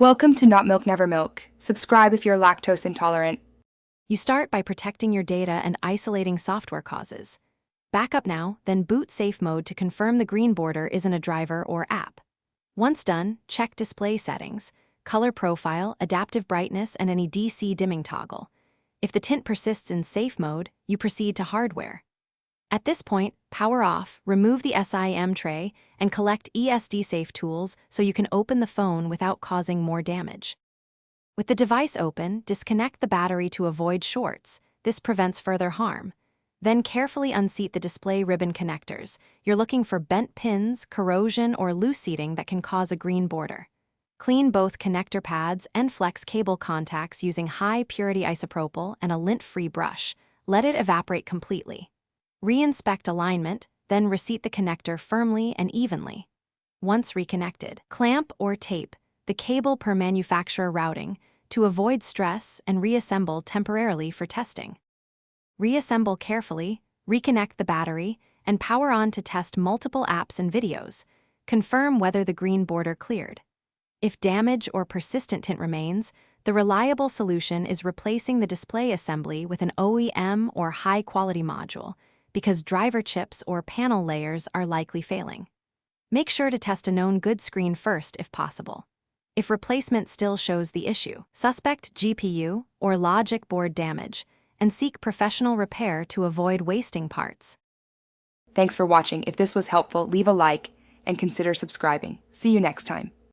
Welcome to Not Milk Never Milk. Subscribe if you're lactose intolerant. You start by protecting your data and isolating software causes. Backup now, then boot safe mode to confirm the green border isn't a driver or app. Once done, check display settings, color profile, adaptive brightness, and any DC dimming toggle. If the tint persists in safe mode, you proceed to hardware. At this point, power off, remove the SIM tray, and collect ESD safe tools so you can open the phone without causing more damage. With the device open, disconnect the battery to avoid shorts. This prevents further harm. Then carefully unseat the display ribbon connectors. You're looking for bent pins, corrosion, or loose seating that can cause a green border. Clean both connector pads and flex cable contacts using high-purity isopropyl and a lint-free brush. Let it evaporate completely. Re-inspect alignment, then reseat the connector firmly and evenly. Once reconnected, clamp or tape the cable per manufacturer routing to avoid stress and reassemble temporarily for testing. Reassemble carefully, reconnect the battery, and power on to test multiple apps and videos. Confirm whether the green border cleared. If damage or persistent tint remains, the reliable solution is replacing the display assembly with an OEM or high-quality module, because driver chips or panel layers are likely failing. Make sure to test a known good screen first if possible. If replacement still shows the issue, suspect GPU or logic board damage, and seek professional repair to avoid wasting parts. Thanks for watching. If this was helpful, leave a like and consider subscribing. See you next time.